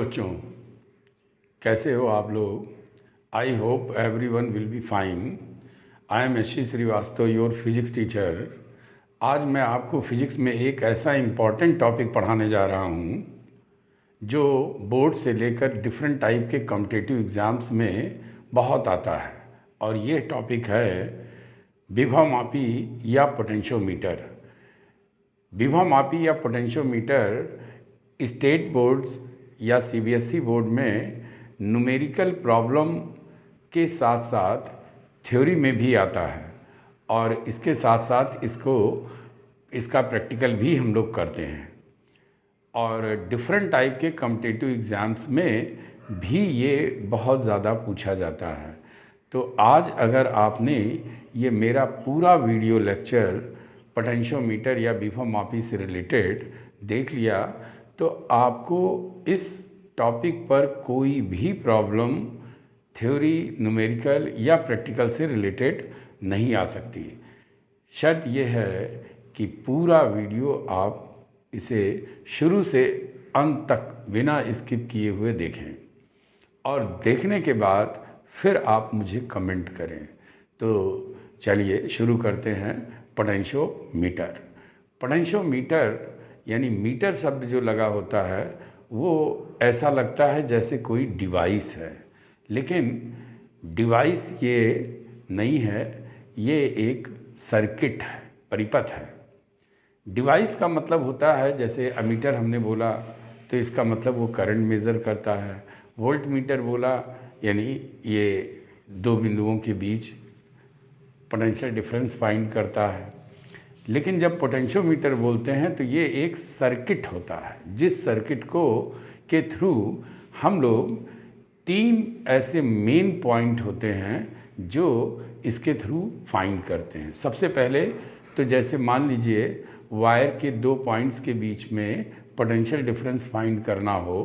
बच्चों, कैसे हो आप लोग। I hope everyone will be fine. I am S Srivastava, your physics teacher. आज मैं आपको फिजिक्स में एक ऐसा इम्पॉर्टेंट टॉपिक पढ़ाने जा रहा हूँ जो बोर्ड से लेकर डिफरेंट टाइप के कॉम्पिटिटिव एग्ज़ाम्स में बहुत आता है। और ये टॉपिक है विभवमापी या पोटेंशियोमीटर। विभवमापी या पोटेंशियोमीटर स्टेट बोर्ड्स या सीबीएसई बोर्ड में न्यूमेरिकल प्रॉब्लम के साथ साथ थ्योरी में भी आता है, और इसके साथ साथ इसका प्रैक्टिकल भी हम लोग करते हैं। और डिफरेंट टाइप के कॉम्पिटिटिव एग्ज़ाम्स में भी ये बहुत ज़्यादा पूछा जाता है। तो आज अगर आपने ये मेरा पूरा वीडियो लेक्चर पोटेंशियोमीटर या विभवमापी से रिलेटेड देख लिया तो आपको इस टॉपिक पर कोई भी प्रॉब्लम थ्योरी, न्यूमेरिकल या प्रैक्टिकल से रिलेटेड नहीं आ सकती। शर्त यह है कि पूरा वीडियो आप इसे शुरू से अंत तक बिना स्किप किए हुए देखें, और देखने के बाद फिर आप मुझे कमेंट करें। तो चलिए शुरू करते हैं। पोटेंशियोमीटर। पोटेंशियोमीटर यानी मीटर शब्द जो लगा होता है वो ऐसा लगता है जैसे कोई डिवाइस है, लेकिन डिवाइस ये नहीं है, ये एक सर्किट है, परिपथ है। डिवाइस का मतलब होता है, जैसे अमीटर हमने बोला तो इसका मतलब वो करंट मेज़र करता है। वोल्ट मीटर बोला यानी ये दो बिंदुओं के बीच पोटेंशियल डिफरेंस फाइंड करता है। लेकिन जब पोटेंशियोमीटर बोलते हैं तो ये एक सर्किट होता है, जिस सर्किट के थ्रू हम लोग 3 ऐसे मेन पॉइंट होते हैं जो इसके थ्रू फाइंड करते हैं। सबसे पहले तो जैसे मान लीजिए वायर के 2 पॉइंट्स के बीच में पोटेंशियल डिफरेंस फाइंड करना हो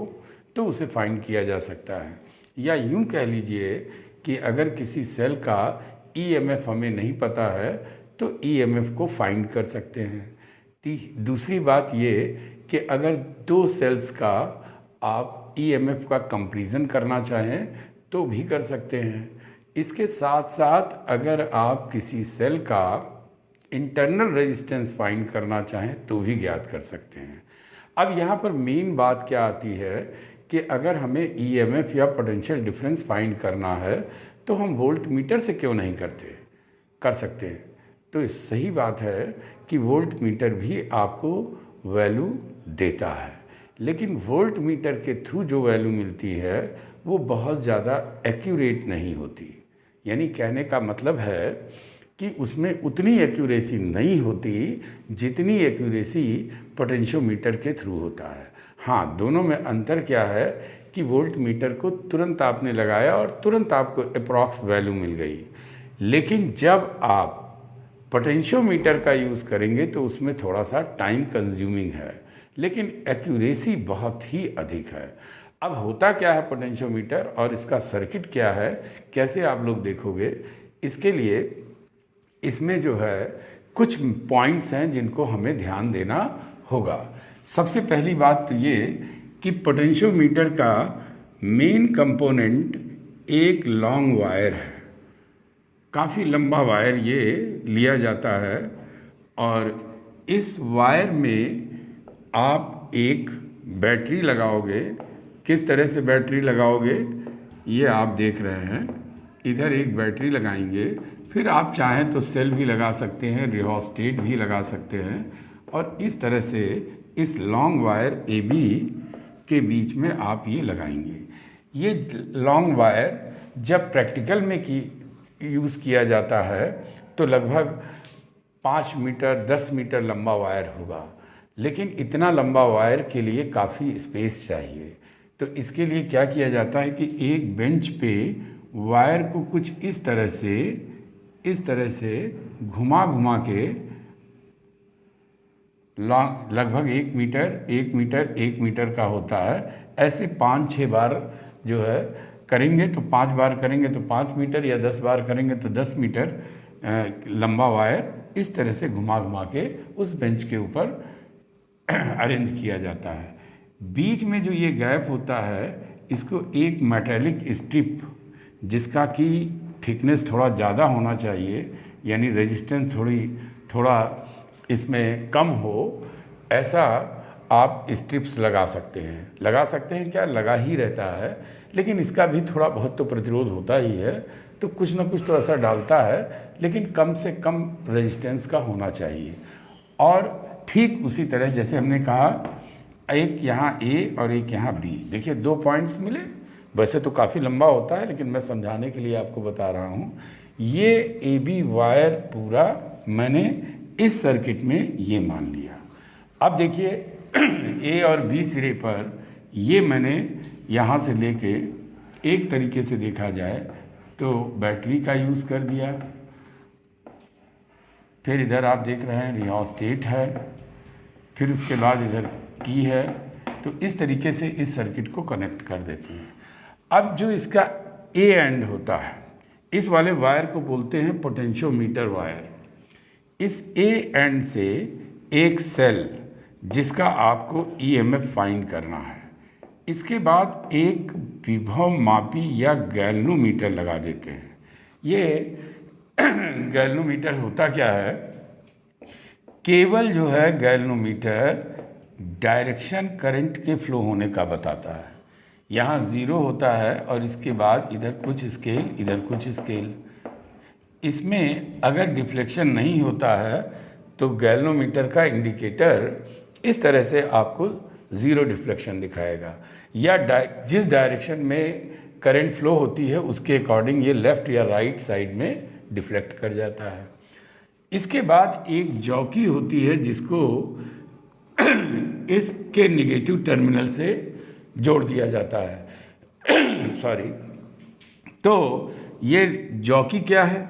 तो उसे फाइंड किया जा सकता है। या यूं कह लीजिए कि अगर किसी सेल का ईएमएफ हमें नहीं पता है तो ईएमएफ को फाइंड कर सकते हैं। दूसरी बात ये कि अगर 2 सेल्स का आप ईएमएफ का कंपैरिजन करना चाहें तो भी कर सकते हैं। इसके साथ साथ अगर आप किसी सेल का इंटरनल रेजिस्टेंस फाइंड करना चाहें तो भी ज्ञात कर सकते हैं। अब यहाँ पर मेन बात क्या आती है कि अगर हमें ईएमएफ या पोटेंशियल डिफरेंस फाइंड करना है तो हम वोल्ट मीटर से क्यों नहीं कर सकते हैं। तो सही बात है कि वोल्ट मीटर भी आपको वैल्यू देता है, लेकिन वोल्ट मीटर के थ्रू जो वैल्यू मिलती है वो बहुत ज़्यादा एक्यूरेट नहीं होती। यानी कहने का मतलब है कि उसमें उतनी एक्यूरेसी नहीं होती जितनी एक्यूरेसी पोटेंशियोमीटर के थ्रू होता है। हाँ, दोनों में अंतर क्या है कि वोल्ट मीटर को तुरंत आपने लगाया और तुरंत आपको अप्रॉक्स वैल्यू मिल गई, लेकिन जब आप पोटेंशियोमीटर का यूज़ करेंगे तो उसमें थोड़ा सा टाइम कंज्यूमिंग है, लेकिन एक्यूरेसी बहुत ही अधिक है। अब होता क्या है पोटेंशियोमीटर और इसका सर्किट क्या है, कैसे आप लोग देखोगे, इसके लिए इसमें जो है कुछ पॉइंट्स हैं जिनको हमें ध्यान देना होगा। सबसे पहली बात तो ये कि पोटेंशियोमीटर का मेन कंपोनेंट एक लॉन्ग वायर है। काफ़ी लंबा वायर ये लिया जाता है, और इस वायर में आप एक बैटरी लगाओगे। किस तरह से बैटरी लगाओगे ये आप देख रहे हैं। इधर एक बैटरी लगाएंगे, फिर आप चाहें तो सेल भी लगा सकते हैं, रिहोस्टेट भी लगा सकते हैं, और इस तरह से इस लॉन्ग वायर AB के बीच में आप ये लगाएंगे। ये लॉन्ग वायर जब प्रैक्टिकल में यूज़ किया जाता है तो लगभग 5 मीटर 10 मीटर लंबा वायर होगा, लेकिन इतना लंबा वायर के लिए काफ़ी स्पेस चाहिए। तो इसके लिए क्या किया जाता है कि एक बेंच पे वायर को कुछ इस तरह से घुमा के लगभग 1 मीटर का होता है। ऐसे 5-6 बार जो है करेंगे तो 5 बार करेंगे तो 5 मीटर, या 10 बार करेंगे तो 10 मीटर लंबा वायर इस तरह से घुमा के उस बेंच के ऊपर अरेंज किया जाता है। बीच में जो ये गैप होता है इसको एक मेटेलिक स्ट्रिप, जिसका कि थिकनेस थोड़ा ज़्यादा होना चाहिए, यानी रेजिस्टेंस थोड़ा इसमें कम हो, ऐसा आप स्ट्रिप्स लगा सकते हैं। क्या, लगा ही रहता है, लेकिन इसका भी थोड़ा बहुत तो प्रतिरोध होता ही है, तो कुछ ना कुछ तो असर डालता है, लेकिन कम से कम रेजिस्टेंस का होना चाहिए। और ठीक उसी तरह जैसे हमने कहा, एक यहाँ ए और एक यहाँ बी, देखिए 2 पॉइंट्स मिले। वैसे तो काफ़ी लंबा होता है, लेकिन मैं समझाने के लिए आपको बता रहा हूँ। ये ए बी वायर पूरा मैंने इस सर्किट में ये मान लिया। अब देखिए ए और बी सिरे पर ये मैंने यहाँ से लेके, एक तरीके से देखा जाए तो बैटरी का यूज़ कर दिया। फिर इधर आप देख रहे हैं रियोस्टेट है, फिर उसके बाद इधर की है। तो इस तरीके से इस सर्किट को कनेक्ट कर देते हैं। अब जो इसका ए एंड होता है, इस वाले वायर को बोलते हैं पोटेंशियोमीटर वायर। इस ए एंड से एक सेल, जिसका आपको ईएमएफ फाइंड करना है, इसके बाद एक विभव मापी या गैल्वेनोमीटर लगा देते हैं। ये गैल्वेनोमीटर होता क्या है, केवल जो है गैल्वेनोमीटर डायरेक्शन करंट के फ्लो होने का बताता है। यहाँ 0 होता है और इसके बाद इधर कुछ स्केल, इधर कुछ स्केल। इसमें अगर डिफ्लेक्शन नहीं होता है तो गैल्वेनोमीटर का इंडिकेटर इस तरह से आपको 0 डिफ्लेक्शन दिखाएगा, या जिस डायरेक्शन में करंट फ्लो होती है उसके अकॉर्डिंग ये लेफ़्ट या राइट साइड में डिफ्लेक्ट कर जाता है। इसके बाद एक जॉकी होती है जिसको इसके निगेटिव टर्मिनल से जोड़ दिया जाता है सॉरी। तो ये जॉकी क्या है?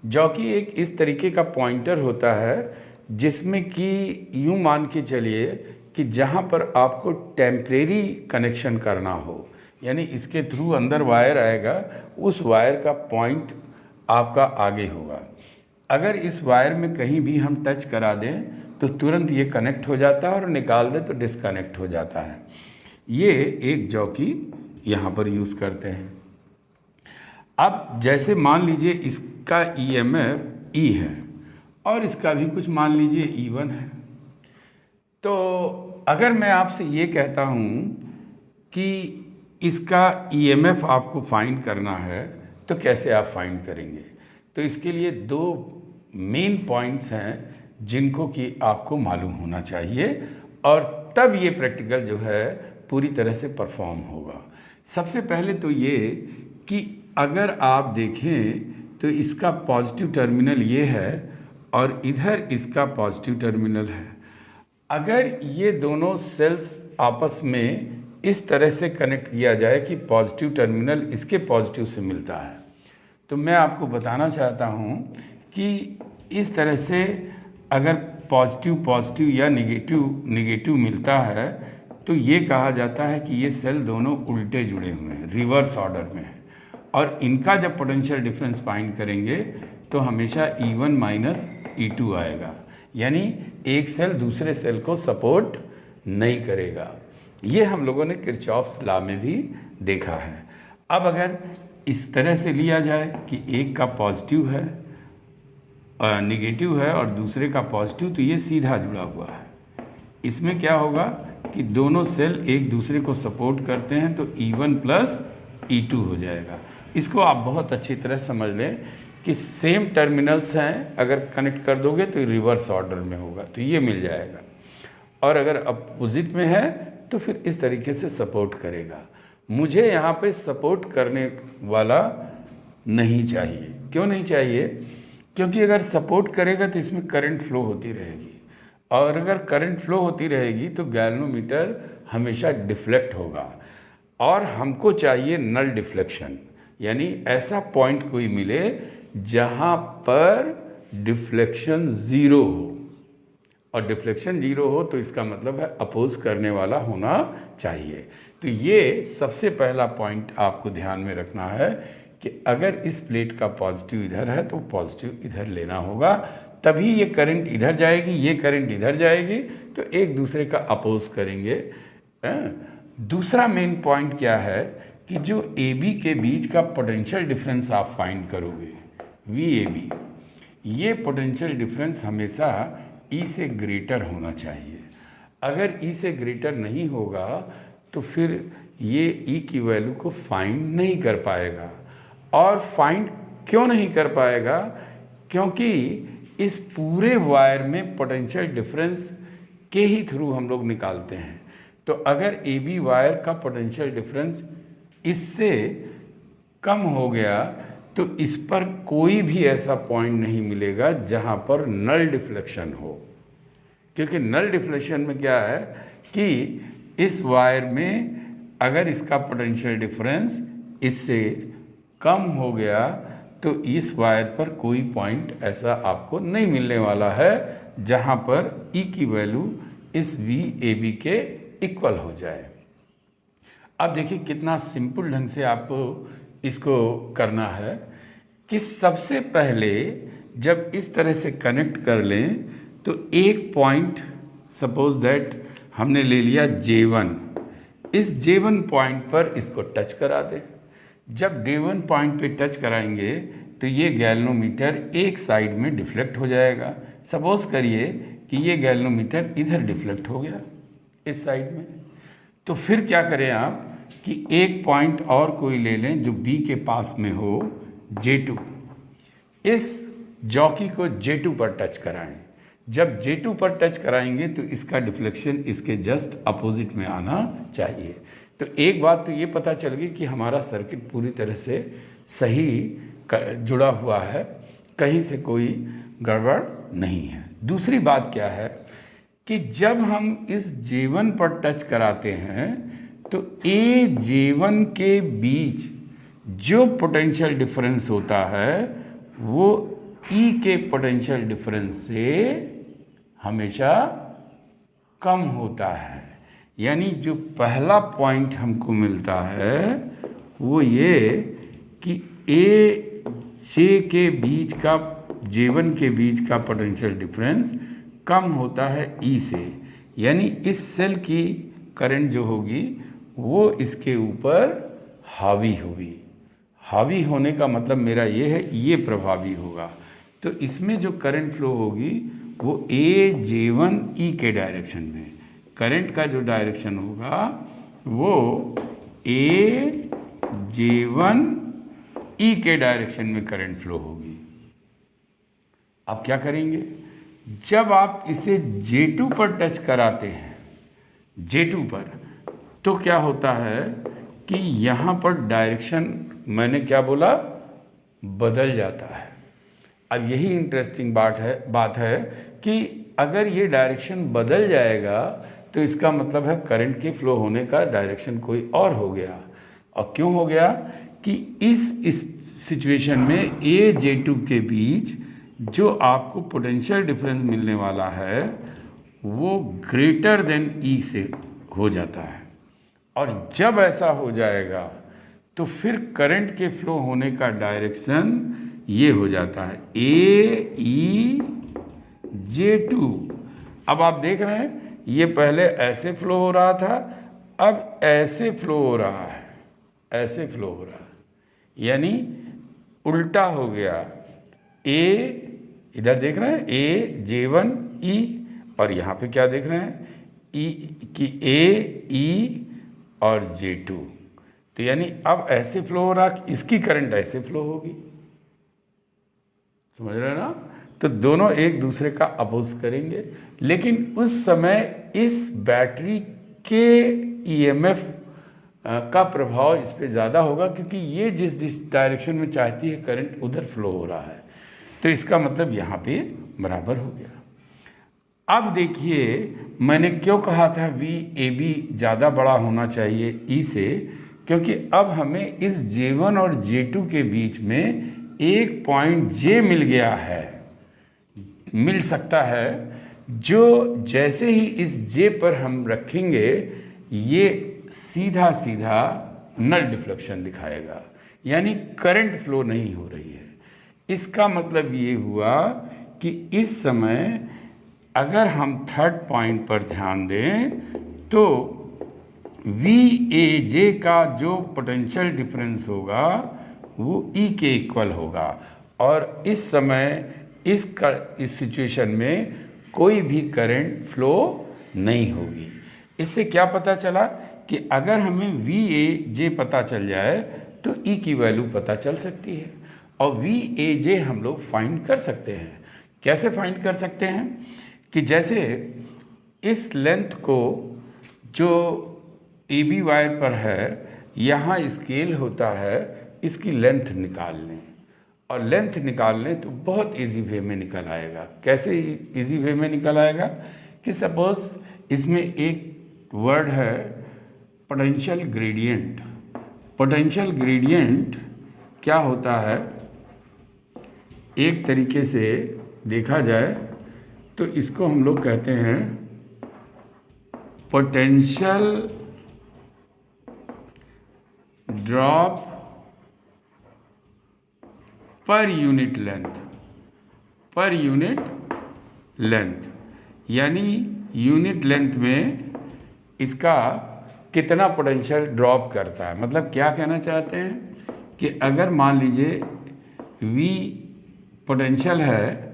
जॉकी एक इस तरीके का पॉइंटर होता है जिसमें कि यूँ मान के चलिए कि जहाँ पर आपको टेम्परेरी कनेक्शन करना हो, यानी इसके थ्रू अंदर वायर आएगा, उस वायर का पॉइंट आपका आगे होगा। अगर इस वायर में कहीं भी हम टच करा दें तो तुरंत ये कनेक्ट हो जाता है और निकाल दें तो डिस्कनेक्ट हो जाता है। ये एक जॉकी यहाँ पर यूज़ करते हैं। अब जैसे मान लीजिए इसका ईएमएफ ई है और इसका भी कुछ मान लीजिए E1 है। तो अगर मैं आपसे ये कहता हूँ कि इसका ईएमएफ आपको फाइंड करना है तो कैसे आप फाइंड करेंगे? तो इसके लिए 2 मेन पॉइंट्स हैं जिनको कि आपको मालूम होना चाहिए, और तब ये प्रैक्टिकल जो है पूरी तरह से परफॉर्म होगा। सबसे पहले तो ये कि अगर आप देखें तो इसका पॉजिटिव टर्मिनल ये है और इधर इसका पॉजिटिव टर्मिनल है। अगर ये दोनों सेल्स आपस में इस तरह से कनेक्ट किया जाए कि पॉजिटिव टर्मिनल इसके पॉजिटिव से मिलता है, तो मैं आपको बताना चाहता हूँ कि इस तरह से अगर पॉजिटिव या निगेटिव मिलता है तो ये कहा जाता है कि ये सेल दोनों उल्टे जुड़े हुए हैं, रिवर्स ऑर्डर में है। और इनका जब पोटेंशियल डिफरेंस फाइंड करेंगे तो हमेशा E1 माइनस E2 आएगा, यानी एक सेल दूसरे सेल को सपोर्ट नहीं करेगा। ये हम लोगों ने किरचॉफ्स लॉ में भी देखा है। अब अगर इस तरह से लिया जाए कि एक का पॉजिटिव है निगेटिव है और दूसरे का पॉजिटिव, तो ये सीधा जुड़ा हुआ है। इसमें क्या होगा कि दोनों सेल एक दूसरे को सपोर्ट करते हैं तो E1 प्लस E2 हो जाएगा। इसको आप बहुत अच्छी तरह समझ लें कि सेम टर्मिनल्स हैं, अगर कनेक्ट कर दोगे तो रिवर्स ऑर्डर में होगा, तो ये मिल जाएगा। और अगर अपोजिट में है तो फिर इस तरीके से सपोर्ट करेगा। मुझे यहाँ पे सपोर्ट करने वाला नहीं चाहिए। क्यों नहीं चाहिए? क्योंकि अगर सपोर्ट करेगा तो इसमें करंट फ्लो होती रहेगी, और अगर करंट फ्लो होती रहेगी तो गैल्वेनोमीटर हमेशा डिफ्लेक्ट होगा, और हमको चाहिए नल डिफ्लेक्शन, यानी ऐसा पॉइंट कोई मिले जहाँ पर डिफ्लेक्शन 0 हो। और डिफ्लेक्शन 0 हो तो इसका मतलब है अपोज करने वाला होना चाहिए। तो ये सबसे पहला पॉइंट आपको ध्यान में रखना है कि अगर इस प्लेट का पॉजिटिव इधर है तो पॉजिटिव इधर लेना होगा, तभी ये करंट इधर जाएगी, ये करंट इधर जाएगी, तो एक दूसरे का अपोज करेंगे। दूसरा मेन पॉइंट क्या है कि जो ए बी के बीच का पोटेंशियल डिफरेंस आप फाइंड करोगे, वी ए बी, ये पोटेंशियल डिफरेंस हमेशा ई से ग्रेटर होना चाहिए। अगर ई से ग्रेटर नहीं होगा तो फिर ये ई की वैल्यू को फाइंड नहीं कर पाएगा। और फाइंड क्यों नहीं कर पाएगा? क्योंकि इस पूरे वायर में पोटेंशियल डिफरेंस के ही थ्रू हम लोग निकालते हैं। तो अगर ए बी वायर का पोटेंशियल डिफरेंस इससे कम हो गया तो इस पर कोई भी ऐसा पॉइंट नहीं मिलेगा जहाँ पर नल डिफ्लेक्शन हो। क्योंकि नल डिफ्लेक्शन में क्या है कि इस वायर में अगर इसका पोटेंशियल डिफरेंस इससे कम हो गया तो इस वायर पर कोई पॉइंट ऐसा आपको नहीं मिलने वाला है जहाँ पर ई की वैल्यू इस वी ए बी के इक्वल हो जाए। अब देखिए कितना सिंपल ढंग से आपको इसको करना है कि सबसे पहले जब इस तरह से कनेक्ट कर लें तो एक पॉइंट, सपोज दैट हमने ले लिया J1, इस J1 पॉइंट पर इसको टच करा दें। जब J1 पॉइंट पे टच कराएंगे तो ये गैल्वेनोमीटर एक साइड में डिफ्लेक्ट हो जाएगा। सपोज करिए कि ये गैल्वेनोमीटर इधर डिफ्लेक्ट हो गया इस साइड में, तो फिर क्या करें आप कि एक पॉइंट और कोई ले लें जो B के पास में हो, J2। इस जॉकी को J2 पर टच कराएं। जब J2 पर टच कराएंगे तो इसका डिफ्लेक्शन इसके जस्ट अपोजिट में आना चाहिए। तो एक बात तो ये पता चल गई कि हमारा सर्किट पूरी तरह से सही जुड़ा हुआ है, कहीं से कोई गड़बड़ नहीं है। दूसरी बात क्या है कि जब हम इस J1 पर टच कराते हैं तो A J1 के बीच जो पोटेंशियल डिफरेंस होता है वो E के पोटेंशियल डिफरेंस से हमेशा कम होता है। यानी जो पहला पॉइंट हमको मिलता है वो ये कि A J के बीच का, J1 के बीच का पोटेंशियल डिफरेंस कम होता है E से। यानी इस सेल की करंट जो होगी वो इसके ऊपर हावी होगी। हावी होने का मतलब मेरा ये है ये प्रभावी होगा। तो इसमें जो करंट फ्लो होगी वो A J1 E के डायरेक्शन में, करंट का जो डायरेक्शन होगा वो A J1 E के डायरेक्शन में करंट फ्लो होगी। अब क्या करेंगे, जब आप इसे J2 पर टच कराते हैं, J2 पर, तो क्या होता है कि यहाँ पर डायरेक्शन, मैंने क्या बोला, बदल जाता है। अब यही इंटरेस्टिंग बात है कि अगर ये डायरेक्शन बदल जाएगा तो इसका मतलब है करंट के फ्लो होने का डायरेक्शन कोई और हो गया। और क्यों हो गया कि इस सिचुएशन में A J2 के बीच जो आपको पोटेंशियल डिफरेंस मिलने वाला है वो ग्रेटर देन E से हो जाता है। और जब ऐसा हो जाएगा तो फिर करंट के फ्लो होने का डायरेक्शन ये हो जाता है A E J2। अब आप देख रहे हैं ये पहले ऐसे फ्लो हो रहा था, अब ऐसे फ्लो हो रहा है, ऐसे फ्लो हो रहा है, यानी उल्टा हो गया। A इधर देख रहे हैं A J1 E, और यहाँ पे क्या देख रहे हैं E की A E और J2। तो यानी अब ऐसे फ्लो हो रहा, इसकी करंट ऐसे फ्लो होगी, समझ रहे हैं ना। तो दोनों एक दूसरे का अपोज करेंगे, लेकिन उस समय इस बैटरी के ईएमएफ का प्रभाव इस पर ज़्यादा होगा, क्योंकि ये जिस डायरेक्शन में चाहती है करंट उधर फ्लो हो रहा है। तो इसका मतलब यहाँ पे बराबर हो गया। अब देखिए मैंने क्यों कहा था वी ए बी ज़्यादा बड़ा होना चाहिए ई से, क्योंकि अब हमें इस J1 और J2 के बीच में एक पॉइंट J मिल गया है, मिल सकता है, जो जैसे ही इस J पर हम रखेंगे ये सीधा सीधा नल डिफ्लेक्शन दिखाएगा, यानी करंट फ्लो नहीं हो रही है। इसका मतलब ये हुआ कि इस समय अगर हम थर्ड पॉइंट पर ध्यान दें तो वी ए जे का जो पोटेंशियल डिफरेंस होगा वो ई के इक्वल होगा। और इस समय इस सिचुएशन में कोई भी करंट फ्लो नहीं होगी। इससे क्या पता चला कि अगर हमें वी ए जे पता चल जाए तो ई की वैल्यू पता चल सकती है, और वी ए जे हम लोग फाइंड कर सकते हैं। कैसे फाइंड कर सकते हैं कि जैसे इस लेंथ को जो ए बी वायर पर है, यहाँ स्केल होता है, इसकी लेंथ निकाल लें, और लेंथ निकाल लें तो बहुत इजी वे में निकल आएगा। कैसे इजी वे में निकल आएगा कि सपोज इसमें एक वर्ड है पोटेंशियल ग्रेडियंट। पोटेंशियल ग्रेडियंट क्या होता है, एक तरीके से देखा जाए तो इसको हम लोग कहते हैं potential drop per unit length, यानी यूनिट लेंथ में इसका कितना पोटेंशियल ड्रॉप करता है। मतलब क्या कहना चाहते हैं कि अगर मान लीजिए V पोटेंशियल है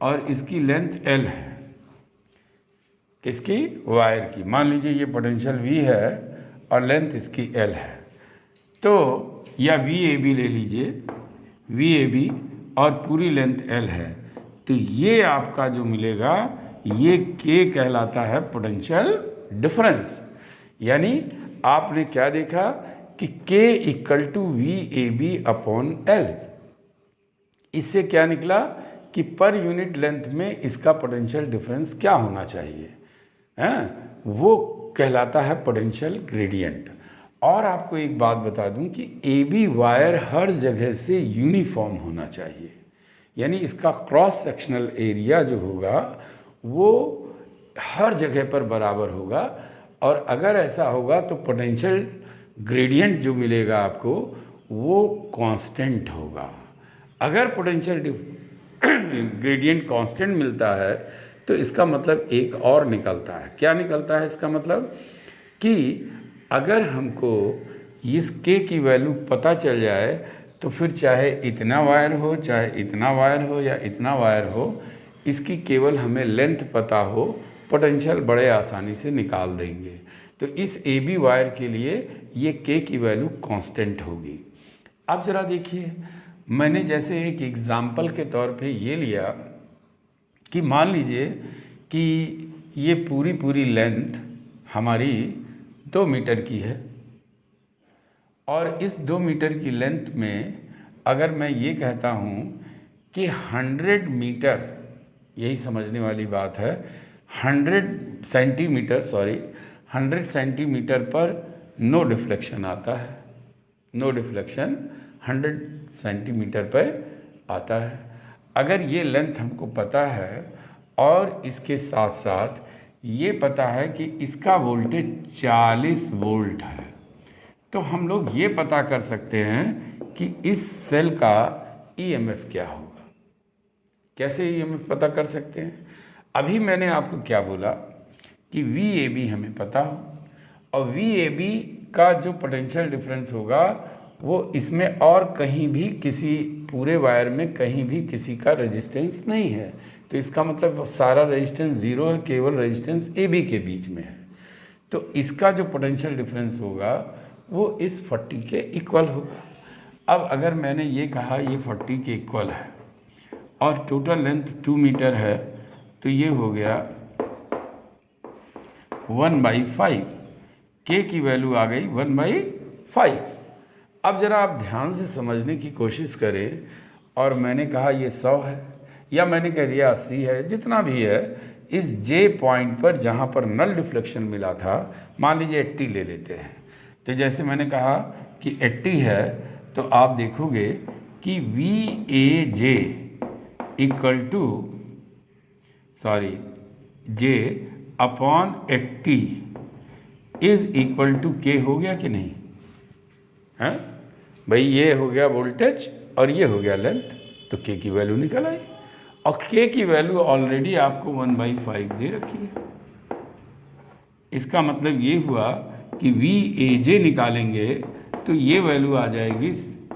और इसकी लेंथ L है, किसकी, वायर की। मान लीजिए ये पोटेंशियल V है और लेंथ इसकी L है, तो या VAB ले लीजिए, VAB और पूरी लेंथ L है, तो ये आपका जो मिलेगा ये K कहलाता है पोटेंशियल डिफरेंस। यानी आपने क्या देखा कि K equal to VAB upon L। इससे क्या निकला कि पर यूनिट लेंथ में इसका पोटेंशियल डिफरेंस क्या होना चाहिए, हैं, वो कहलाता है पोटेंशियल ग्रेडियंट। और आपको एक बात बता दूं कि AB वायर हर जगह से यूनिफॉर्म होना चाहिए, यानी इसका क्रॉस सेक्शनल एरिया जो होगा वो हर जगह पर बराबर होगा। और अगर ऐसा होगा तो पोटेंशियल ग्रेडियंट जो मिलेगा आपको वो कांस्टेंट होगा। अगर पोटेंशियल ग्रेडियंट कांस्टेंट मिलता है तो इसका मतलब एक और निकलता है। क्या निकलता है इसका मतलब कि अगर हमको इस K की वैल्यू पता चल जाए तो फिर चाहे इतना वायर हो, चाहे इतना वायर हो या इतना वायर हो, इसकी केवल हमें लेंथ पता हो, पोटेंशियल बड़े आसानी से निकाल देंगे। तो इस AB वायर के लिए ये K की वैल्यू कांस्टेंट होगी। अब ज़रा देखिए, मैंने जैसे एक एग्ज़ाम्पल के तौर पे ये लिया कि मान लीजिए कि ये पूरी लेंथ हमारी 2 मीटर की है, और इस 2 मीटर की लेंथ में अगर मैं ये कहता हूँ कि 100 मीटर, यही समझने वाली बात है, 100 सेंटीमीटर पर नो डिफ्लेक्शन आता है, नो डिफ्लेक्शन 100 सेंटीमीटर पर आता है। अगर ये लेंथ हमको पता है और इसके साथ साथ ये पता है कि इसका वोल्टेज 40 वोल्ट है, तो हम लोग ये पता कर सकते हैं कि इस सेल का EMF क्या होगा। कैसे EMF पता कर सकते हैं? अभी मैंने आपको क्या बोला कि VAB हमें पता हो, और VAB का जो पोटेंशियल डिफरेंस होगा वो इसमें और कहीं भी किसी पूरे वायर में कहीं भी किसी का रेजिस्टेंस नहीं है, तो इसका मतलब सारा रेजिस्टेंस ज़ीरो है, केवल रेजिस्टेंस AB के बीच में है। तो इसका जो पोटेंशियल डिफरेंस होगा वो इस 40 के इक्वल होगा। अब अगर मैंने ये कहा ये 40 के इक्वल है और टोटल लेंथ 2 मीटर है, तो ये हो गया 1/5। K की वैल्यू आ गई 1/5। अब ज़रा आप ध्यान से समझने की कोशिश करें, और मैंने कहा ये 100 है या मैंने कह दिया 80 है, जितना भी है, इस J पॉइंट पर जहाँ पर नल डिफ्लेक्शन मिला था, मान लीजिए 80 ले लेते हैं। तो जैसे मैंने कहा कि 80 है, तो आप देखोगे कि VAJ equal to J upon 80 is equal to K हो गया कि नहीं? है भाई, ये हो गया वोल्टेज और ये हो गया लेंथ, तो K की वैल्यू निकल आई, और K की वैल्यू ऑलरेडी आपको 1/5 दे रखी है। इसका मतलब ये हुआ कि VAJ निकालेंगे तो ये वैल्यू आ जाएगी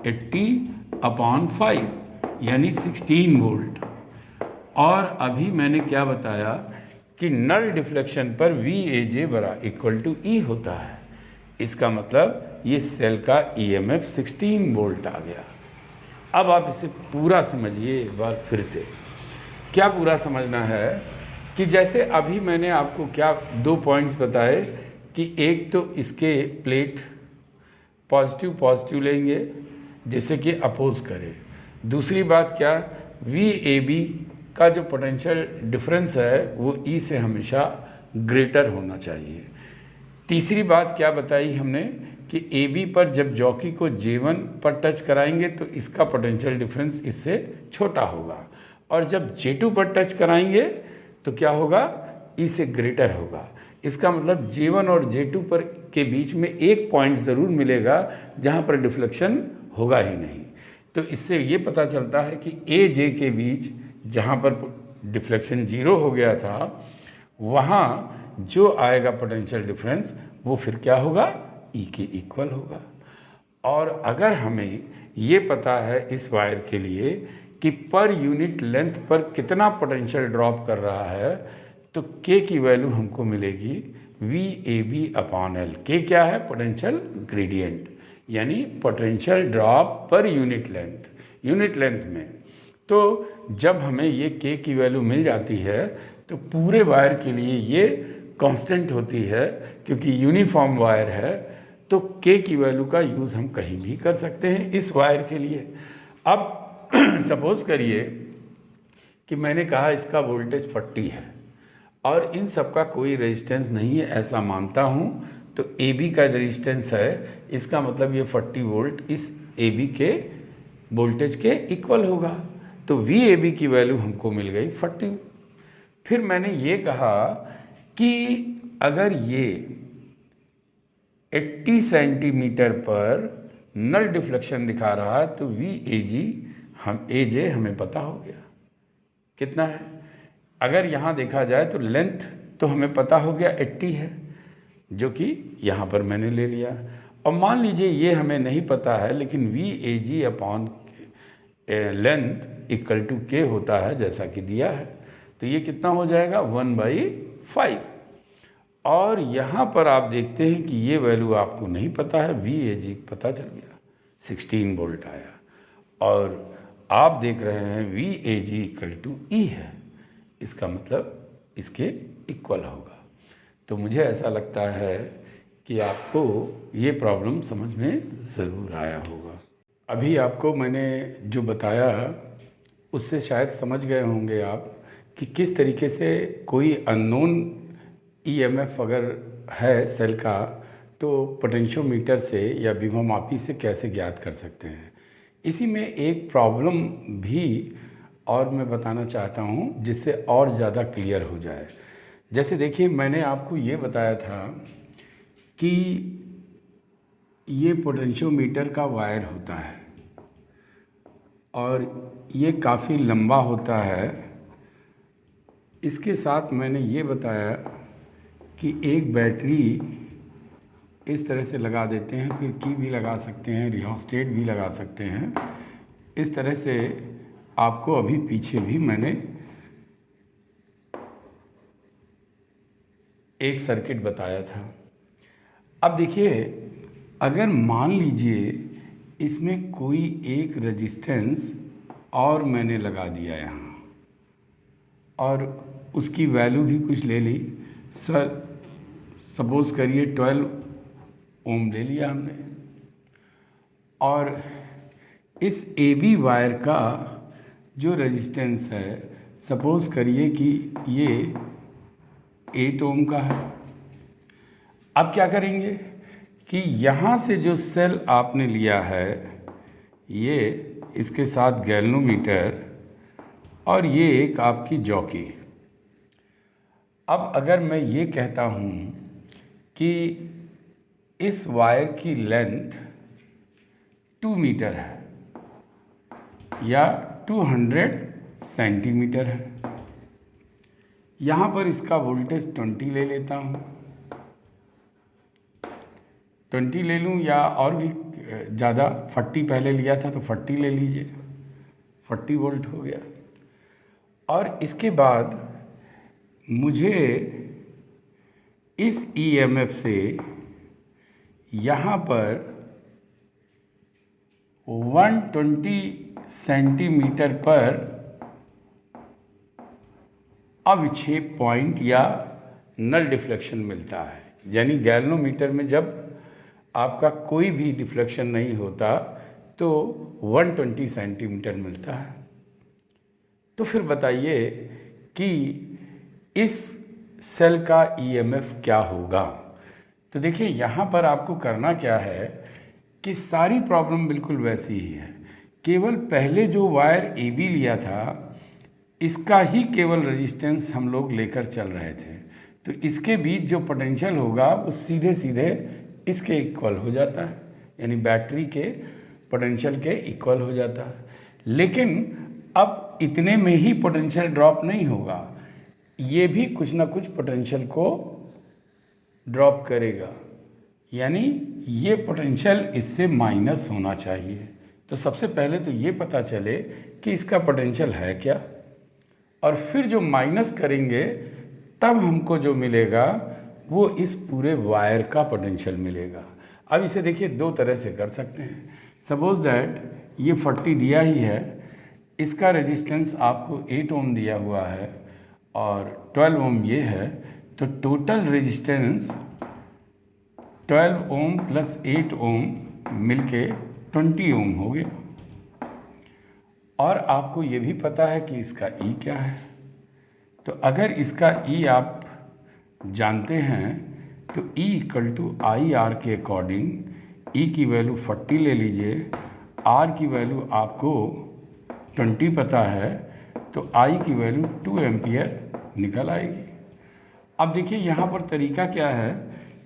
80/5 यानी 16 वोल्ट। और अभी मैंने क्या बताया कि नल डिफ्लेक्शन पर VAJ इक्वल टू E होता है। इसका मतलब ये सेल का EMF 16 वोल्ट आ गया। अब आप इसे पूरा समझिए एक बार फिर से। क्या पूरा समझना है कि जैसे अभी मैंने आपको क्या 2 पॉइंट्स बताए कि एक तो इसके प्लेट पॉजिटिव लेंगे जिससे कि अपोज करे। दूसरी बात क्या, VAB का जो पोटेंशियल डिफरेंस है वो E से हमेशा ग्रेटर होना चाहिए। तीसरी बात क्या बताई हमने कि AB पर जब जॉकी को J1 पर टच कराएंगे तो इसका पोटेंशियल डिफरेंस इससे छोटा होगा, और जब J2 पर टच कराएंगे तो क्या होगा, E से ग्रेटर होगा। इसका मतलब J1 और J2 पर के बीच में एक पॉइंट ज़रूर मिलेगा जहाँ पर डिफ्लेक्शन होगा ही नहीं। तो इससे ये पता चलता है कि AJ के बीच जहाँ पर डिफ्लेक्शन 0 हो गया था वहाँ जो आएगा पोटेंशियल डिफरेंस वो फिर क्या होगा, E के इक्वल होगा। और अगर हमें ये पता है इस वायर के लिए कि पर यूनिट लेंथ पर कितना पोटेंशियल ड्रॉप कर रहा है तो K की वैल्यू हमको मिलेगी VAB/L। K क्या है, पोटेंशियल ग्रेडियंट यानी potential drop per unit length में। तो जब हमें ये K की वैल्यू मिल जाती है तो पूरे वायर के लिए ये कांस्टेंट होती है, क्योंकि यूनिफॉर्म वायर है तो K की वैल्यू का यूज़ हम कहीं भी कर सकते हैं इस वायर के लिए। अब सपोज करिए कि मैंने कहा इसका वोल्टेज 40 है और इन सब का कोई रेजिस्टेंस नहीं है ऐसा मानता हूँ, तो AB का रेजिस्टेंस है, इसका मतलब ये 40 वोल्ट इस AB के वोल्टेज के इक्वल होगा। तो VAB की वैल्यू हमको मिल गई 40। फिर मैंने ये कहा कि अगर ये 80 सेंटीमीटर पर नल डिफ्लेक्शन दिखा रहा है तो AJ हमें पता हो गया कितना है। अगर यहाँ देखा जाए तो लेंथ तो हमें पता हो गया 80 है, जो कि यहाँ पर मैंने ले लिया। और मान लीजिए ये हमें नहीं पता है लेकिन VAG/लेंथ इक्वल टू K होता है जैसा कि दिया है, तो ये कितना हो जाएगा 1/5। और यहाँ पर आप देखते हैं कि ये वैल्यू आपको नहीं पता है, VAG पता चल गया 16 वोल्ट आया, और आप देख रहे हैं VAG इक्वल टू E है, इसका मतलब इसके इक्वल होगा। तो मुझे ऐसा लगता है कि आपको ये प्रॉब्लम समझ में ज़रूर आया होगा। अभी आपको मैंने जो बताया उससे शायद समझ गए होंगे आप कि किस तरीके से कोई अननोन EMF अगर है सेल का तो पोटेंशियोमीटर से या विभवमापी से कैसे ज्ञात कर सकते हैं। इसी में एक प्रॉब्लम भी और मैं बताना चाहता हूँ जिससे और ज़्यादा क्लियर हो जाए। जैसे देखिए मैंने आपको ये बताया था कि ये पोटेंशियोमीटर का वायर होता है और ये काफ़ी लंबा होता है। इसके साथ मैंने ये बताया कि एक बैटरी इस तरह से लगा देते हैं, फिर की भी लगा सकते हैं, रियोस्टेट भी लगा सकते हैं। इस तरह से आपको अभी पीछे भी मैंने एक सर्किट बताया था। अब देखिए अगर मान लीजिए इसमें कोई एक रेजिस्टेंस और मैंने लगा दिया यहाँ और उसकी वैल्यू भी कुछ ले ली, सपोज करिए 12 ओम ले लिया हमने, और इस AB वायर का जो रेजिस्टेंस है सपोज करिए कि ये 8 ओम का है। अब क्या करेंगे कि यहाँ से जो सेल आपने लिया है ये इसके साथ गैल्वेनोमीटर और ये एक आपकी जॉकी। अब अगर मैं ये कहता हूँ कि इस वायर की लेंथ 2 मीटर है या 200 सेंटीमीटर है, यहाँ पर इसका वोल्टेज 20 ले लेता हूँ, 20 ले लूँ या और भी ज़्यादा, 40 पहले लिया था तो 40 ले लीजिए, 40 वोल्ट हो गया। और इसके बाद मुझे इस ईएमएफ से यहाँ पर 120 सेंटीमीटर पर अविक्षेप पॉइंट या नल डिफ्लेक्शन मिलता है। यानी गैल्वेनोमीटर में जब आपका कोई भी डिफ्लेक्शन नहीं होता तो 120 सेंटीमीटर मिलता है। तो फिर बताइए कि इस सेल का ईएमएफ क्या होगा। तो देखिए यहाँ पर आपको करना क्या है कि सारी प्रॉब्लम बिल्कुल वैसी ही है, केवल पहले जो वायर AB लिया था इसका ही केवल रेजिस्टेंस हम लोग लेकर चल रहे थे, तो इसके बीच जो पोटेंशियल होगा वो सीधे सीधे इसके इक्वल हो जाता है, यानी बैटरी के पोटेंशियल के इक्वल हो जाता है। लेकिन अब इतने में ही पोटेंशियल ड्रॉप नहीं होगा, ये भी कुछ ना कुछ पोटेंशियल को ड्रॉप करेगा, यानी ये पोटेंशियल इससे माइनस होना चाहिए। तो सबसे पहले तो ये पता चले कि इसका पोटेंशियल है क्या, और फिर जो माइनस करेंगे तब हमको जो मिलेगा वो इस पूरे वायर का पोटेंशियल मिलेगा। अब इसे देखिए दो तरह से कर सकते हैं। सपोज दैट ये 40 दिया ही है, इसका रेजिस्टेंस आपको 8 ओम दिया हुआ है और 12 ओम ये है, तो टोटल रेजिस्टेंस 12 ओम प्लस 8 ओम मिलके 20 ओम हो गया। और आपको ये भी पता है कि इसका E क्या है, तो अगर इसका E आप जानते हैं तो E equal to I R के अकॉर्डिंग E की वैल्यू 40 ले लीजिए, R की वैल्यू आपको 20 पता है, तो I की वैल्यू 2 एम्पियर निकल आएगी। अब देखिए यहाँ पर तरीका क्या है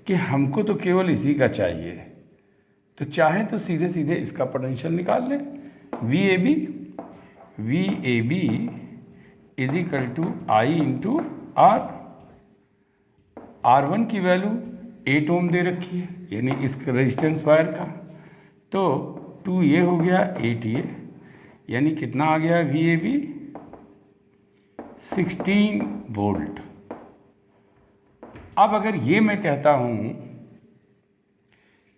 कि हमको तो केवल इसी का चाहिए, तो चाहे तो सीधे सीधे इसका पोटेंशियल निकाल लें। VAB is equal to I into R। R1 की वैल्यू 8 ओम दे रखी है, यानी इस रेजिस्टेंस वायर का, तो 2 ये हो गया 8 ये, यानी कितना आ गया VAB 16 वोल्ट। अब अगर ये मैं कहता हूँ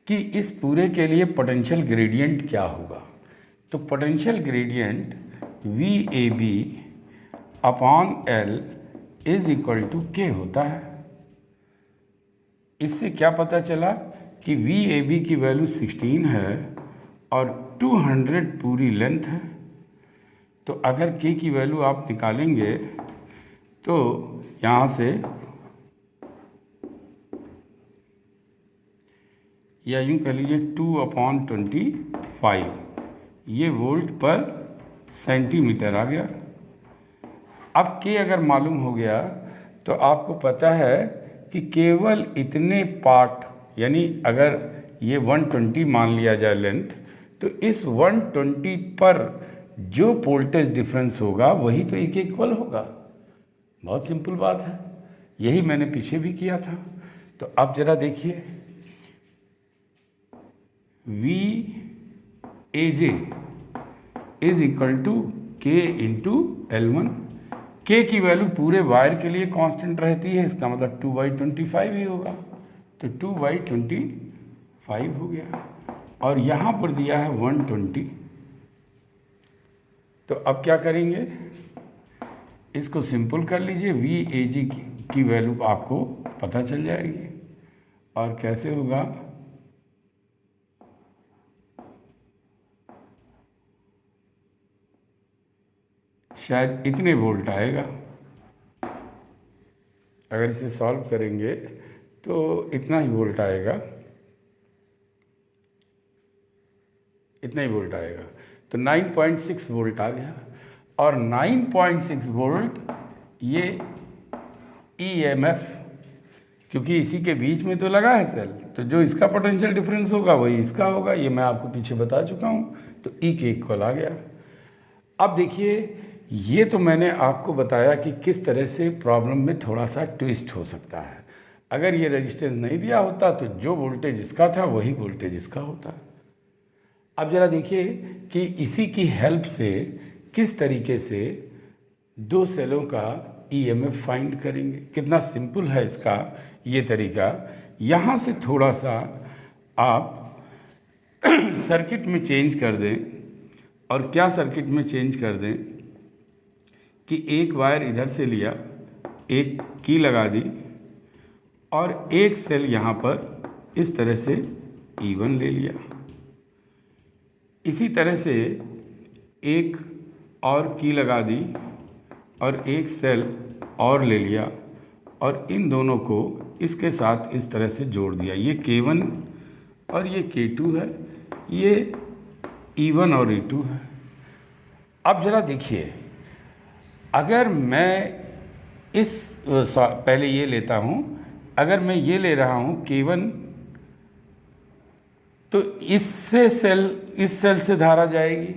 कि इस पूरे के लिए पोटेंशियल ग्रेडियंट क्या होगा, तो potential gradient VAB upon L is equal to K होता है। इससे क्या पता चला कि VAB की वैल्यू 16 है और 200 पूरी लेंथ है, तो अगर K की वैल्यू आप निकालेंगे तो यहाँ से या यूँ कह लीजिए 2/25 ये वोल्ट पर सेंटीमीटर आ गया। अब K अगर मालूम हो गया तो आपको पता है कि केवल इतने पार्ट, यानी अगर ये 120 मान लिया जाए लेंथ, तो इस 120 पर जो वोल्टेज डिफरेंस होगा वही तो एक इक्वल होगा। बहुत सिंपल बात है, यही मैंने पीछे भी किया था। तो अब जरा देखिए, VAJ is equal to K into L1। K की वैल्यू पूरे वायर के लिए कांस्टेंट रहती है, इसका मतलब 2/25 ही होगा, तो 2/25 हो गया, और यहाँ पर दिया है 120। तो अब क्या करेंगे, इसको सिंपल कर लीजिए, VAG की वैल्यू आपको पता चल जाएगी। और कैसे होगा, शायद इतने वोल्ट आएगा। अगर इसे सॉल्व करेंगे तो इतना ही वोल्ट आएगा, इतना ही वोल्ट आएगा, तो 9.6 वोल्ट आ गया। और 9.6 वोल्ट ये EMF, क्योंकि इसी के बीच में तो लगा है सेल, तो जो इसका पोटेंशियल डिफरेंस होगा वही इसका होगा, ये मैं आपको पीछे बता चुका हूँ, तो E के इक्वल आ गया। अब देखिए, ये तो मैंने आपको बताया कि किस तरह से प्रॉब्लम में थोड़ा सा ट्विस्ट हो सकता है। अगर ये रेजिस्टेंस नहीं दिया होता तो जो वोल्टेज इसका था वही वोल्टेज इसका होता। अब ज़रा देखिए कि इसी की हेल्प से किस तरीके से दो सेलों का ईएमएफ फाइंड करेंगे। कितना सिंपल है इसका ये तरीका। यहाँ से थोड़ा सा आप सर्किट में चेंज कर दें। और क्या सर्किट में चेंज कर दें कि एक वायर इधर से लिया, एक की लगा दी और एक सेल यहाँ पर इस तरह से E1 ले लिया। इसी तरह से एक और की लगा दी और एक सेल और ले लिया और इन दोनों को इसके साथ इस तरह से जोड़ दिया। ये K1 और ये K2 है, ये E1 और E2 है। अब ज़रा देखिए, अगर मैं पहले ये लेता हूँ, अगर मैं ये ले रहा हूँ K1 तो इस सेल से धारा जाएगी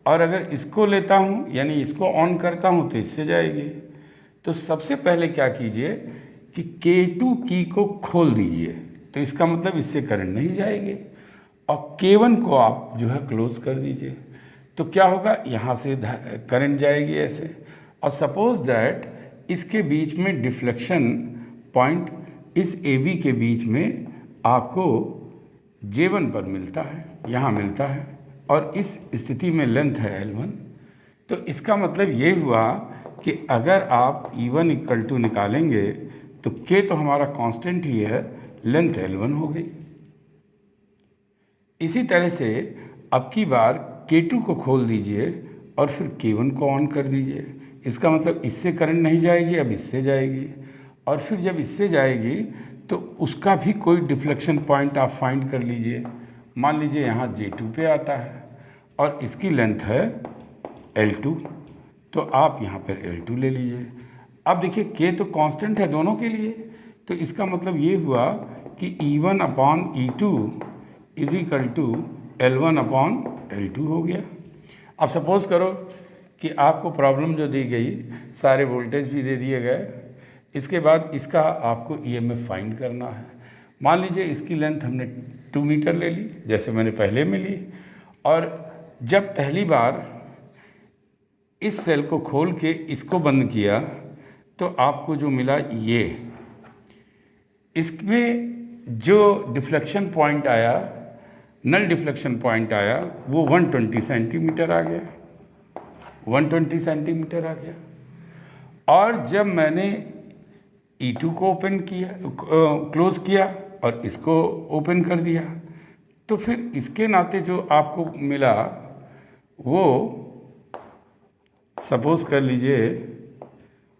और अगर इसको लेता हूँ यानी इसको ऑन करता हूँ तो इससे जाएगी। तो सबसे पहले क्या कीजिए कि K2 की को खोल दीजिए, तो इसका मतलब इससे करंट नहीं जाएगी और K1 को आप जो है क्लोज कर दीजिए। तो क्या होगा, यहाँ से करंट जाएगी ऐसे। और सपोज दैट इसके बीच में डिफ्लेक्शन पॉइंट इस AB के बीच में आपको J1 पर मिलता है, यहाँ मिलता है और इस स्थिति में लेंथ है L1। तो इसका मतलब ये हुआ कि अगर आप E1 इक्वल टू निकालेंगे तो K तो हमारा कांस्टेंट ही है, लेंथ L1 हो गई। इसी तरह से अब की बार K2 को खोल दीजिए और फिर K1 को ऑन कर दीजिए। इसका मतलब इससे करंट नहीं जाएगी, अब इससे जाएगी और फिर जब इससे जाएगी तो उसका भी कोई डिफ्लेक्शन पॉइंट आप फाइंड कर लीजिए। मान लीजिए यहाँ J2 पे आता है और इसकी लेंथ है L2, तो आप यहाँ पर L2 ले लीजिए। अब देखिए K तो कांस्टेंट है दोनों के लिए, तो इसका मतलब ये हुआ कि E1 upon E2 is equal to L1 upon L2 हो गया। अब सपोज़ करो कि आपको प्रॉब्लम जो दी गई, सारे वोल्टेज भी दे दिए गए, इसके बाद इसका आपको ईएमएफ फाइंड करना है। मान लीजिए इसकी लेंथ हमने 2 मीटर ले ली जैसे मैंने पहले में ली, और जब पहली बार इस सेल को खोल के इसको बंद किया तो आपको जो मिला ये, इसमें जो डिफ्लेक्शन पॉइंट आया, नल डिफ्लेक्शन पॉइंट आया, वो 120 सेंटीमीटर आ गया, 120 सेंटीमीटर आ गया। और जब मैंने E2 को ओपन किया, क्लोज किया और इसको ओपन कर दिया, तो फिर इसके नाते जो आपको मिला वो सपोज कर लीजिए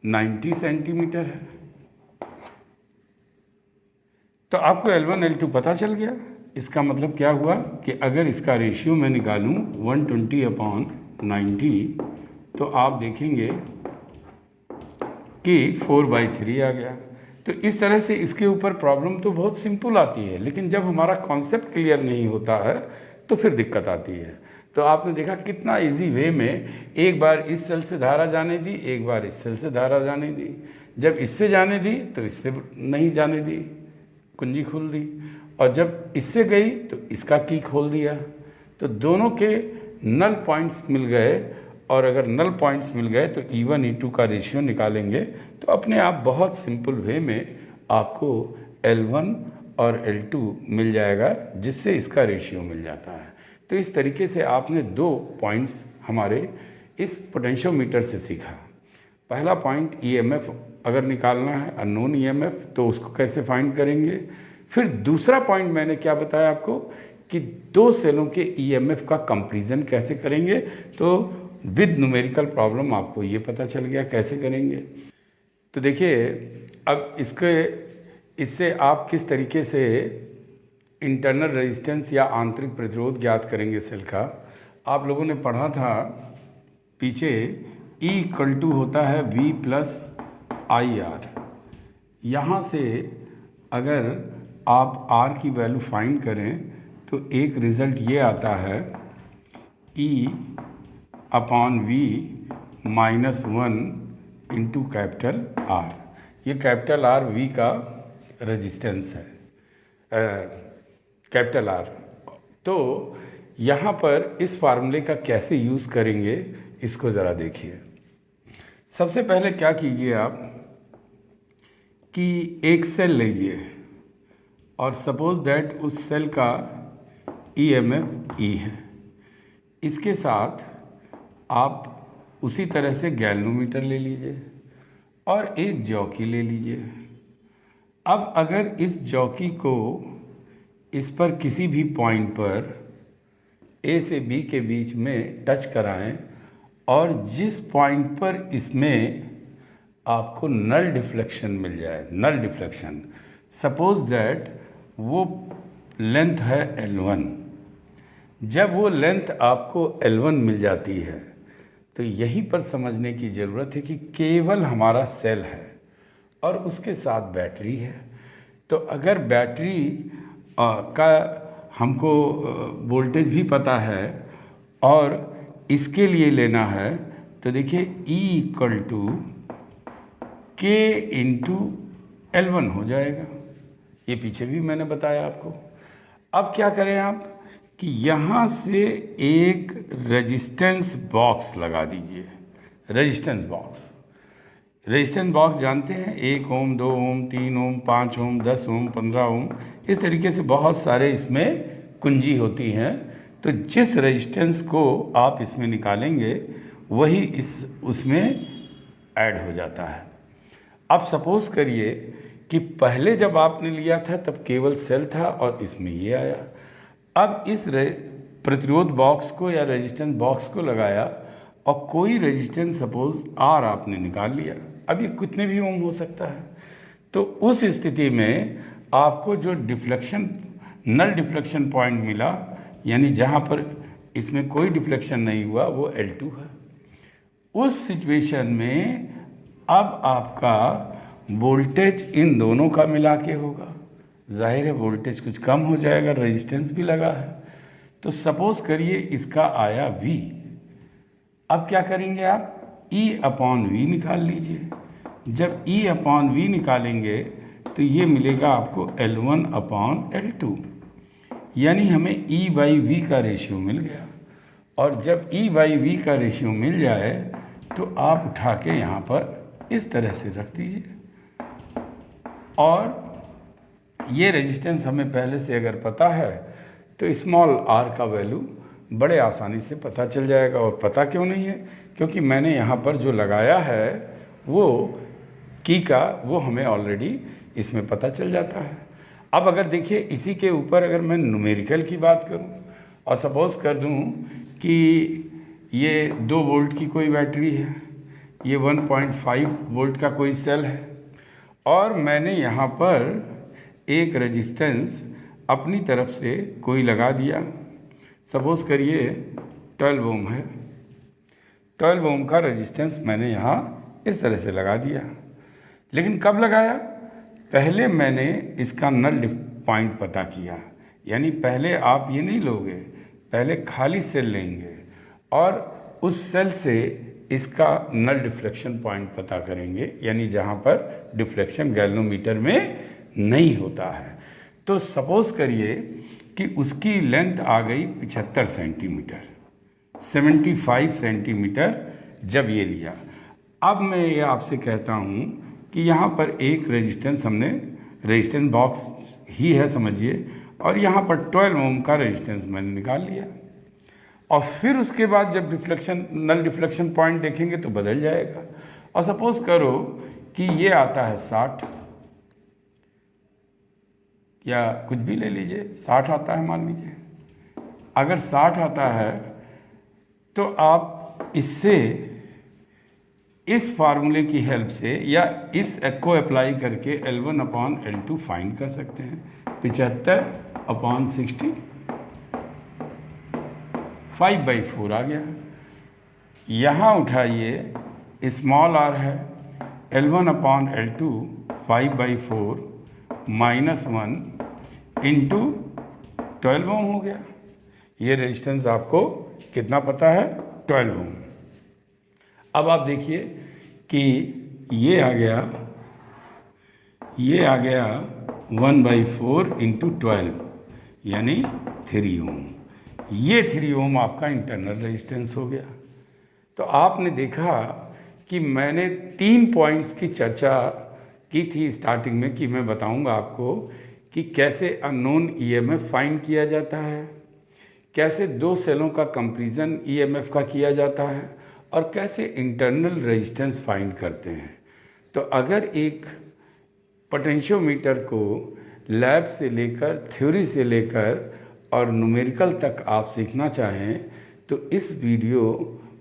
90 सेंटीमीटर है। तो आपको L1 L2 पता चल गया। इसका मतलब क्या हुआ कि अगर इसका रेशियो मैं निकालूं 120 अपॉन 90 तो आप देखेंगे कि 4/3 आ गया। तो इस तरह से इसके ऊपर प्रॉब्लम तो बहुत सिंपल आती है, लेकिन जब हमारा कॉन्सेप्ट क्लियर नहीं होता है तो फिर दिक्कत आती है। तो आपने देखा कितना इजी वे में एक बार इस सेल से धारा जाने दी, एक बार इस सेल से धारा जाने दी। जब इससे जाने दी तो इससे नहीं जाने दी, कुंजी खोल दी, और जब इससे गई तो इसका की खोल दिया। तो दोनों के नल पॉइंट्स मिल गए, और अगर नल पॉइंट्स मिल गए तो E1 E2 का रेशियो निकालेंगे तो अपने आप बहुत सिंपल वे में आपको L1 और L2 मिल जाएगा, जिससे इसका रेशियो मिल जाता है। तो इस तरीके से आपने 2 पॉइंट्स हमारे इस पोटेंशियोमीटर से सीखा। पहला पॉइंट EMF अगर निकालना है, अननोन EMF, तो उसको कैसे फाइंड करेंगे। फिर दूसरा पॉइंट मैंने क्या बताया आपको कि 2 सेलों के EMF का कंपैरिजन कैसे करेंगे। तो विद न्यूमेरिकल प्रॉब्लम आपको ये पता चल गया कैसे करेंगे। तो देखिए अब इससे आप किस तरीके से इंटरनल रेजिस्टेंस या आंतरिक प्रतिरोध ज्ञात करेंगे सेल का। आप लोगों ने पढ़ा था पीछे, E इक्वल टू होता है V प्लस IR। यहाँ से अगर आप R की वैल्यू फाइंड करें तो एक रिज़ल्ट ये आता है E upon V -1 into capital R। ये कैपिटल R V का रेजिस्टेंस है, कैपिटल R। तो यहाँ पर इस फार्मूले का कैसे यूज़ करेंगे इसको ज़रा देखिए। सबसे पहले क्या कीजिए आप कि एक सेल लीजिए और सपोज दैट उस सेल का EMF E है। इसके साथ आप उसी तरह से गैल्वेनोमीटर ले लीजिए और एक जॉकी ले लीजिए। अब अगर इस जॉकी को इस पर किसी भी पॉइंट पर A से B के बीच में टच कराएं और जिस पॉइंट पर इसमें आपको नल डिफ्लेक्शन मिल जाए, नल डिफ्लेक्शन, सपोज दैट वो लेंथ है L1। जब वो लेंथ आपको L1 मिल जाती है तो यहीं पर समझने की ज़रूरत है कि केवल हमारा सेल है और उसके साथ बैटरी है। तो अगर बैटरी का हमको वोल्टेज भी पता है और इसके लिए लेना है तो देखिए E = K × L1 हो जाएगा। ये पीछे भी मैंने बताया आपको। अब क्या करें आप कि यहाँ से एक रेजिस्टेंस बॉक्स लगा दीजिए। रेजिस्टेंस बॉक्स जानते हैं, 1 ओम, 2 ओम, 3 ओम, 5 ओम, 10 ओम, 15 ओम, इस तरीके से बहुत सारे इसमें कुंजी होती हैं। तो जिस रेजिस्टेंस को आप इसमें निकालेंगे वही उसमें ऐड हो जाता है। अब सपोज करिए कि पहले जब आपने लिया था तब केवल सेल था और इसमें ये आया। अब इस प्रतिरोध बॉक्स को या रेजिस्टेंस बॉक्स को लगाया और कोई रेजिस्टेंस सपोज R आपने निकाल लिया। अब ये कितने भी ओम हो सकता है। तो उस स्थिति में आपको जो डिफ्लेक्शन, नल डिफ्लेक्शन पॉइंट मिला, यानी जहाँ पर इसमें कोई डिफ्लेक्शन नहीं हुआ, वो L2 है। उस सिचुएशन में अब आपका वोल्टेज इन दोनों का मिला के होगा। जाहिर है वोल्टेज कुछ कम हो जाएगा, रेजिस्टेंस भी लगा है। तो सपोज करिए इसका आया V। अब क्या करेंगे आप E/V निकाल लीजिए। जब E/V निकालेंगे तो ये मिलेगा आपको L1/L2, यानी हमें E/V का रेशियो मिल गया। और जब E/V का रेशियो मिल जाए तो आप उठा के यहाँ पर इस तरह से रख दीजिए। और ये रेजिस्टेंस हमें पहले से अगर पता है तो स्मॉल r का वैल्यू बड़े आसानी से पता चल जाएगा। और पता क्यों नहीं है, क्योंकि मैंने यहाँ पर जो लगाया है वो की का वो हमें ऑलरेडी इसमें पता चल जाता है। अब अगर देखिए इसी के ऊपर अगर मैं न्यूमेरिकल की बात करूं और सपोज़ कर दूं कि ये 2 वोल्ट की कोई बैटरी है, ये 1.5 वोल्ट का कोई सेल है और मैंने यहाँ पर एक रेजिस्टेंस अपनी तरफ से कोई लगा दिया। सपोज़ करिए 12 ओम है। 12 ओम का रेजिस्टेंस मैंने यहाँ इस तरह से लगा दिया। लेकिन कब लगाया? पहले मैंने इसका नल पॉइंट पता किया। यानी पहले आप ये नहीं लोगे, पहले खाली सेल लेंगे और उस सेल से इसका नल डिफ्लेक्शन पॉइंट पता करेंगे, यानी जहाँ पर डिफ्लेक्शन गैल्वेनोमीटर में नहीं होता है। तो सपोज़ करिए कि उसकी लेंथ आ गई 75 सेंटीमीटर, 75 सेंटीमीटर जब ये लिया। अब मैं ये आपसे कहता हूँ कि यहाँ पर एक रेजिस्टेंस हमने, रेजिस्टेंस बॉक्स ही है समझिए, और यहाँ पर 12 ओम का रेजिस्टेंस मैंने निकाल लिया। और फिर उसके बाद जब डिफ्लेक्शन, नल डिफ्लेक्शन पॉइंट देखेंगे तो बदल जाएगा। और सपोज़ करो कि ये आता है 60 या कुछ भी ले लीजिए, 60 आता है मान लीजिए। अगर 60 आता है तो आप इससे, इस फार्मूले की हेल्प से या इस को अप्लाई करके L1/L2 फाइंड कर सकते हैं। 75/60 5/4 आ गया। यहाँ उठाइए, स्मॉल r है, L1/L2 5/4 -1 इंटू 12 ओम हो गया। ये रेजिस्टेंस आपको कितना पता है? 12 ओम। अब आप देखिए कि ये आ गया 1/4 इंटू 12 यानी 3 ओम। ये 3 ओम आपका इंटरनल रेजिस्टेंस हो गया। तो आपने देखा कि मैंने 3 पॉइंट्स की चर्चा की थी स्टार्टिंग में कि मैं बताऊंगा आपको कि कैसे अननोन ईएमएफ फाइंड किया जाता है, कैसे दो सेलों का कंपैरिजन ईएमएफ का किया जाता है और कैसे इंटरनल रेजिस्टेंस फाइंड करते हैं। तो अगर एक पोटेंशियोमीटर को लैब से लेकर, थ्योरी से लेकर और न्यूमेरिकल तक आप सीखना चाहें तो इस वीडियो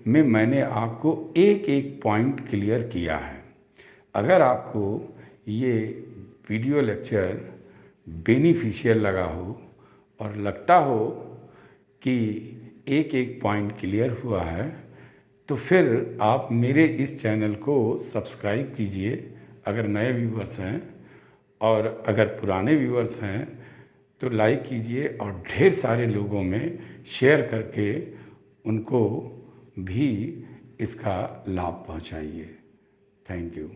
में मैंने आपको एक एक पॉइंट क्लियर किया है। अगर आपको ये वीडियो लेक्चर बेनिफिशियल लगा हो और लगता हो कि एक एक पॉइंट क्लियर हुआ है तो फिर आप मेरे इस चैनल को सब्सक्राइब कीजिए अगर नए व्यूवर्स हैं, और अगर पुराने व्यूवर्स हैं तो लाइक कीजिए और ढेर सारे लोगों में शेयर करके उनको भी इसका लाभ पहुंचाइए। Thank you.